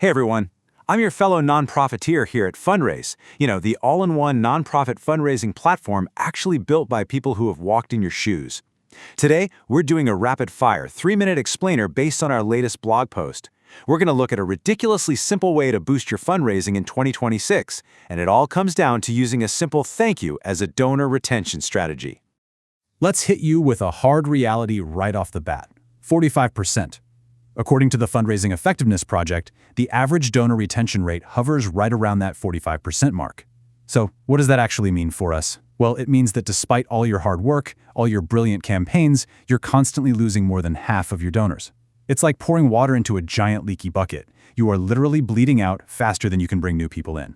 Hey everyone, I'm your fellow nonprofiteer here at Fundraise, the all-in-one nonprofit fundraising platform actually built by people who have walked in your shoes. Today, we're doing a rapid-fire 3-minute explainer based on our latest blog post. We're going to look at a ridiculously simple way to boost your fundraising in 2026, and it all comes down to using a simple thank you as a donor retention strategy. Let's hit you with a hard reality right off the bat: 45%. According to the Fundraising Effectiveness Project, the average donor retention rate hovers right around that 45% mark. So, what does that actually mean for us? Well, it means that despite all your hard work, all your brilliant campaigns, you're constantly losing more than half of your donors. It's like pouring water into a giant leaky bucket. You are literally bleeding out faster than you can bring new people in.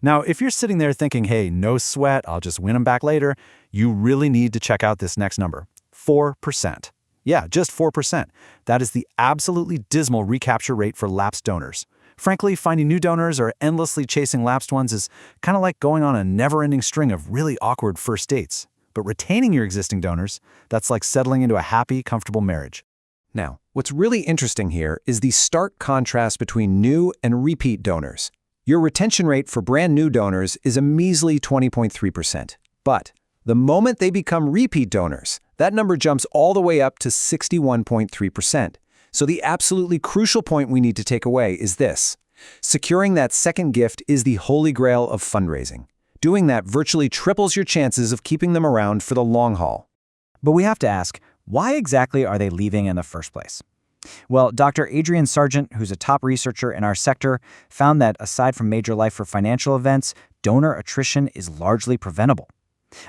Now, if you're sitting there thinking, hey, no sweat, I'll just win them back later, you really need to check out this next number: 4%. Yeah, just 4%. That is the absolutely dismal recapture rate for lapsed donors. Frankly, finding new donors or endlessly chasing lapsed ones is kind of like going on a never-ending string of really awkward first dates. But retaining your existing donors, that's like settling into a happy, comfortable marriage. Now, what's really interesting here is the stark contrast between new and repeat donors. Your retention rate for brand new donors is a measly 20.3%. But the moment they become repeat donors, that number jumps all the way up to 61.3%. So the absolutely crucial point we need to take away is this: securing that second gift is the holy grail of fundraising. Doing that virtually triples your chances of keeping them around for the long haul. But we have to ask, why exactly are they leaving in the first place? Well, Dr. Adrian Sargent, who's a top researcher in our sector, found that aside from major life or financial events, donor attrition is largely preventable.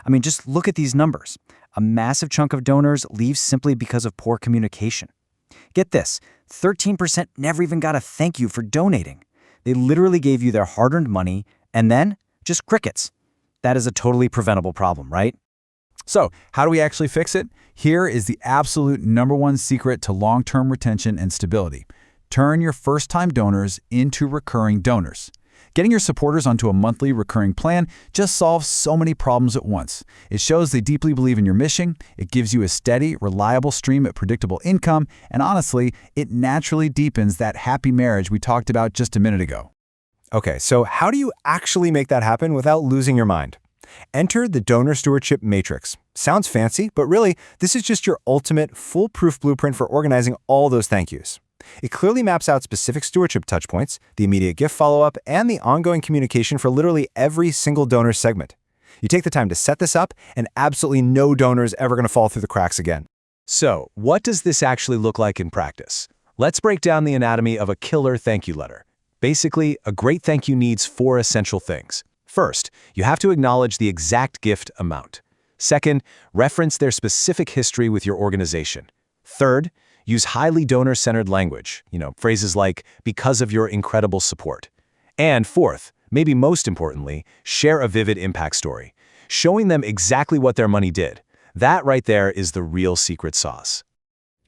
I mean, just look at these numbers. A massive chunk of donors leaves simply because of poor communication. Get this, 13% never even got a thank you for donating. They literally gave you their hard-earned money, and then just crickets. That is a totally preventable problem, right? So, how do we actually fix it? Here is the absolute #1 secret to long-term retention and stability. Turn your first-time donors into recurring donors. Getting your supporters onto a monthly recurring plan just solves so many problems at once. It shows they deeply believe in your mission, it gives you a steady, reliable stream of predictable income, and honestly, it naturally deepens that happy marriage we talked about just a minute ago. Okay, so how do you actually make that happen without losing your mind? Enter the Donor Stewardship Matrix. Sounds fancy, but really, this is just your ultimate, foolproof blueprint for organizing all those thank yous. It clearly maps out specific stewardship touchpoints, the immediate gift follow-up, and the ongoing communication for literally every single donor segment. You take the time to set this up, and absolutely no donor is ever going to fall through the cracks again. So, what does this actually look like in practice? Let's break down the anatomy of a killer thank you letter. Basically, a great thank you needs 4 essential things. First, you have to acknowledge the exact gift amount. Second, reference their specific history with your organization. Third, use highly donor-centered language, phrases like, because of your incredible support. And fourth, maybe most importantly, share a vivid impact story, showing them exactly what their money did. That right there is the real secret sauce.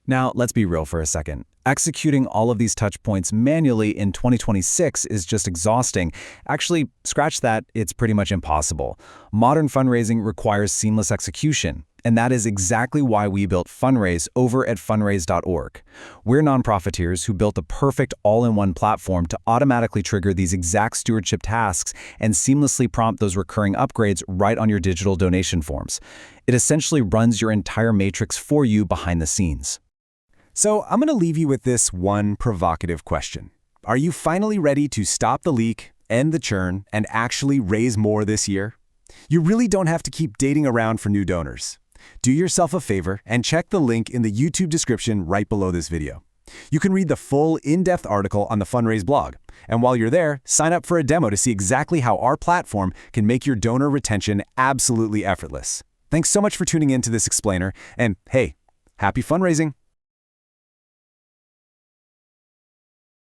Now, let's be real for a second. Executing all of these touch points manually in 2026 is just exhausting. Actually, scratch that, it's pretty much impossible. Modern fundraising requires seamless execution, and that is exactly why we built Fundraise over at fundraise.org. We're nonprofiteers who built the perfect all-in-one platform to automatically trigger these exact stewardship tasks and seamlessly prompt those recurring upgrades right on your digital donation forms. It essentially runs your entire matrix for you behind the scenes. So I'm going to leave you with this one provocative question. Are you finally ready to stop the leak, end the churn, and actually raise more this year? You really don't have to keep dating around for new donors. Do yourself a favor and check the link in the YouTube description right below this video. You can read the full in-depth article on the Fundraise blog. And while you're there, sign up for a demo to see exactly how our platform can make your donor retention absolutely effortless. Thanks so much for tuning in to this explainer, and hey, happy fundraising!